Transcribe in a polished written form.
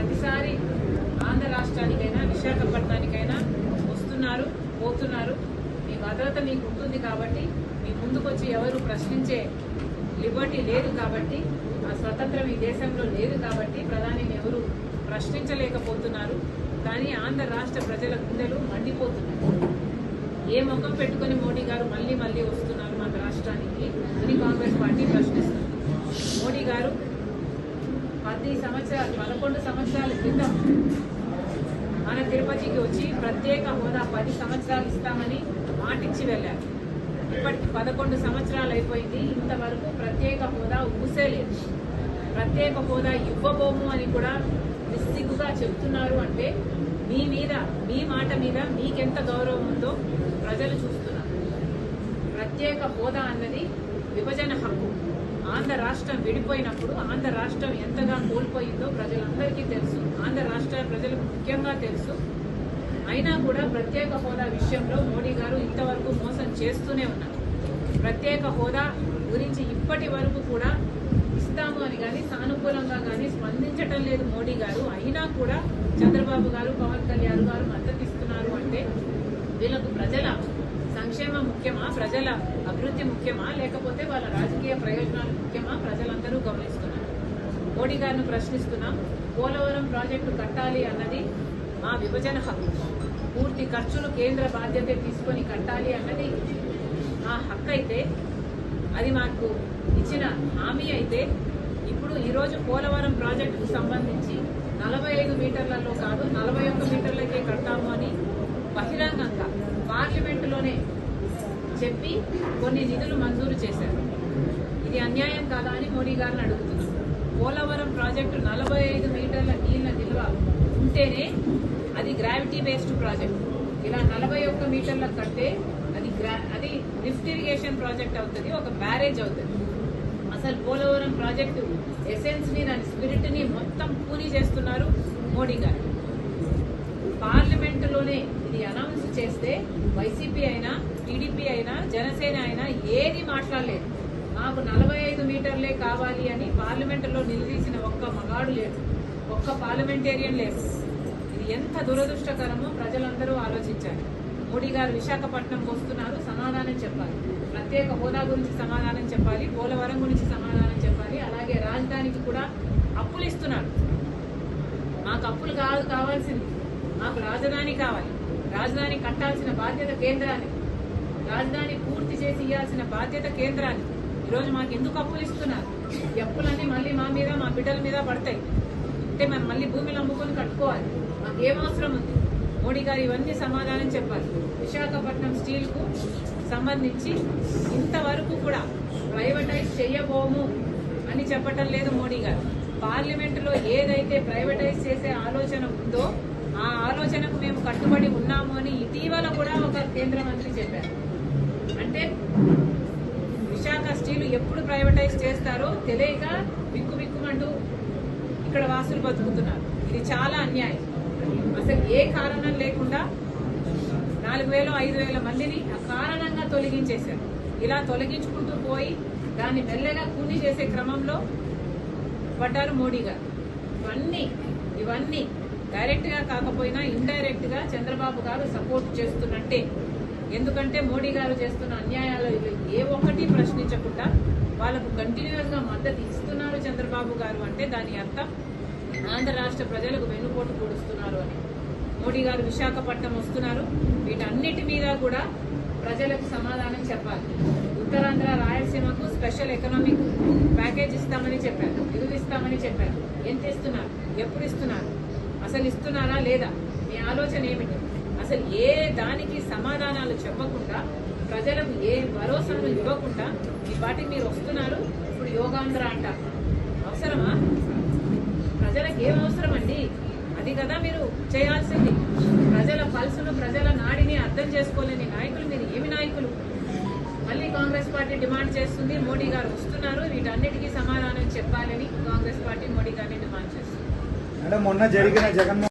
ప్రతిసారి ఆంధ్ర రాష్ట్రానికైనా విశాఖపట్నానికైనా వస్తున్నారు, పోతున్నారు. మీ భద్రత మీకు ఉంటుంది కాబట్టి, మీ ముందుకొచ్చి ఎవరు ప్రశ్నించే లిబర్టీ లేదు కాబట్టి, ఆ స్వతంత్రం ఈ దేశంలో లేదు కాబట్టి ప్రధానిని ఎవరు ప్రశ్నించలేకపోతున్నారు. కానీ ఆంధ్ర రాష్ట్ర ప్రజల గుండెలు మండిపోతున్నారు. ఏ ముఖం పెట్టుకుని మోడీ గారు మళ్ళీ మళ్ళీ వస్తున్నారు మన రాష్ట్రానికి అని కాంగ్రెస్ పార్టీ ప్రశ్నిస్తుంది. మోడీ గారు 11 సంవత్సరాల క్రితం మన తిరుపతికి వచ్చి ప్రత్యేక హోదా 10 సంవత్సరాలు ఇస్తామని మాటిచ్చి వెళ్ళారు. ఇప్పటికి 11 సంవత్సరాలు అయిపోయింది. ఇంతవరకు ప్రత్యేక హోదా ఊసేలేదు. ప్రత్యేక హోదా ఇవ్వబోము అని కూడా నిస్సిగ్గుగా చెప్తున్నారు. అంటే మీ మాట మీద మీకెంత గౌరవం ఉందో ప్రజలు చూస్తున్నారు. ప్రత్యేక హోదా అన్నది విభజన హక్కు. ఆంధ్ర రాష్ట్రం విడిపోయినప్పుడు ఆంధ్ర రాష్ట్రం ఎంతగా కోల్పోయిందో ప్రజలందరికీ తెలుసు. ఆంధ్ర రాష్ట్ర ప్రజలకు ముఖ్యంగా తెలుసు. అయినా కూడా ప్రత్యేక హోదా విషయంలో మోడీ గారు ఇంతవరకు మోసం చేస్తూనే ఉన్నారు. ప్రత్యేక హోదా గురించి ఇప్పటి వరకు కూడా ఇస్తాము అని కానీ సానుకూలంగా కానీ స్పందించటం లేదు మోడీ గారు. అయినా కూడా చంద్రబాబు గారు, పవన్ కళ్యాణ్ గారు మద్దతు ఇస్తున్నారు. అంటే వీళ్ళకు ప్రజల సంక్షేమం ముఖ్యమా, ప్రజల అభివృద్ధి ముఖ్యమా, లేకపోతే వాళ్ళ రాజకీయ ప్రయోజనాలు ముఖ్యమా? ప్రజలందరూ గమనిస్తున్నారు. మోడీ గారిని ప్రశ్నిస్తున్నాం. పోలవరం ప్రాజెక్టు కట్టాలి అన్నది మా విభజన హక్కు. పూర్తి ఖర్చులు కేంద్ర బాధ్యత తీసుకొని కట్టాలి అన్నది మా హక్కు అయితే, అది మాకు ఇచ్చిన హామీ అయితే, ఇప్పుడు ఈరోజు పోలవరం ప్రాజెక్టుకు సంబంధించి 45 మీటర్లలో కాదు 41 మీటర్లకే కడతాము అని బహిరంగంగా పార్లమెంటులోనే చెప్పి కొన్ని నిధులు మంజూరు చేశారు. ఇది అన్యాయం కాదా అని మోడీ గారిని అడుగుతున్నాం. పోలవరం ప్రాజెక్టు 45 మీటర్ల నీళ్ల నిల్వ ఉంటేనే అది గ్రావిటీ బేస్డ్ ప్రాజెక్ట్. ఇలా 41 మీటర్ల కంటే అది లిఫ్ట్ ఇరిగేషన్ ప్రాజెక్ట్ అవుతుంది, ఒక బ్యారేజ్ అవుతుంది. అసలు పోలవరం ప్రాజెక్టు ఎసెన్స్ ని, దాని స్పిరిట్ ని మొత్తం పూని చేస్తున్నారు మోడీ గారు. పార్లమెంటులోనే ఇది అనౌన్స్ చేస్తే వైసీపీ అయినా, టీడీపీ అయినా, జనసేన అయినా ఏది మాట్లాడలేదు. మాకు 45 మీటర్లే కావాలి అని పార్లమెంటులో నిలదీసిన ఒక్క మగాడు లేడు, ఒక్క పార్లమెంటేరియన్ లేడు. ఇది ఎంత దురదృష్టకరమో ప్రజలందరూ ఆలోచించారు. మోడీ గారు విశాఖపట్నం వస్తున్నారు, సమాధానం చెప్పాలి. ప్రత్యేక హోదా గురించి సమాధానం చెప్పాలి, పోలవరం గురించి సమాధానం చెప్పాలి. అలాగే రాజధానికి కూడా అప్పులు ఇస్తున్నారు. మాకు అప్పులు కావాల్సింది, మాకు రాజధాని కావాలి. రాజధాని కట్టాల్సిన బాధ్యత కేంద్రానికి, రాజధాని పూర్తి చేసి ఇవ్వాల్సిన బాధ్యత కేంద్రానికి. ఈరోజు మాకు ఎందుకు అప్పులు ఇస్తున్నారు? ఈ అప్పులన్నీ మళ్ళీ మా మీద, మా బిడ్డల మీద పడతాయి. అంటే మనం మళ్ళీ భూమిని అమ్ముకొని కట్టుకోవాలి. మాకేం అవసరం ఉంది? మోడీ గారు ఇవన్నీ సమాధానం చెప్పాలి. విశాఖపట్నం స్టీల్ కు సంబంధించి ఇంతవరకు కూడా ప్రైవేటైజ్ చేయబోము అని చెప్పటం లేదు మోడీ గారు. పార్లమెంటులో ఏదైతే ప్రైవేటైజ్ చేసే ఆలోచన ఉందో ఆ ఆలోచనకు మేము కట్టుబడి ఉన్నాము అని ఇటీవల కూడా ఒక కేంద్ర మంత్రి చెప్పారు. అంటే విశాఖ స్టీల్ ఎప్పుడు ప్రైవేటైజ్ చేస్తారో తెలియక బిక్కుమంటూ ఇక్కడ వాసులు బతుకుతున్నారు. ఇది చాలా అన్యాయం. అసలు ఏ కారణం లేకుండా 4,000 5,000 మందిని అకారణంగా తొలగించేశారు. ఇలా తొలగించుకుంటూ పోయి దాన్ని మెల్లగా కూని చేసే క్రమంలో పడ్డారు మోడీ గారు. ఇవన్నీ డైరెక్ట్ గా కాకపోయినా ఇండైరెక్ట్ గా చంద్రబాబు గారు సపోర్ట్ చేస్తున్నట్టే. ఎందుకంటే మోడీ గారు చేస్తున్న అన్యాయాలు ఏ ఒక్కటి ప్రశ్నించకుండా వాళ్ళకు కంటిన్యూస్ గా మద్దతు ఇస్తున్నారు చంద్రబాబు గారు. అంటే దాని అర్థం ఆంధ్ర రాష్ట్ర ప్రజలకు వెన్నుపోటు పొడుస్తున్నారు అని. మోడీ గారు విశాఖపట్నం వస్తున్నారు. వీటన్నిటి మీద కూడా ప్రజలకు సమాధానం చెప్పాలి. ఉత్తరాంధ్ర, రాయలసీమకు స్పెషల్ ఎకనామిక్ ప్యాకేజ్ ఇస్తామని చెప్పారు, నిధులు ఇస్తామని చెప్పారు. ఎంత ఇస్తున్నారు? ఎప్పుడు ఇస్తున్నారు? అసలు ఇస్తున్నారా లేదా? మీ ఆలోచన ఏమిటి? అసలు ఏ దానికి సమాధానాలు చెప్పకుండా, ప్రజలకు ఏ భరోసాను ఇవ్వకుండా ఈ పార్టీ మీరు వస్తున్నారు. ఇప్పుడు యోగాంధ్ర అంటారు. అవసరమా? ప్రజలకు ఏం అవసరం అండి? అది కదా మీరు చేయాల్సింది. ప్రజల పల్సును, ప్రజల నాడిని అర్థం చేసుకోలేని నాయకులు మీరు ఏమి నాయకులు? మళ్ళీ కాంగ్రెస్ పార్టీ డిమాండ్ చేస్తుంది, మోడీ గారు వస్తున్నారు, వీటన్నిటికీ సమాధానం చెప్పాలని కాంగ్రెస్ పార్టీ మోడీ గారిని డిమాండ్ చేస్తుంది. మొన్న జరిగిన జగన్మోహన్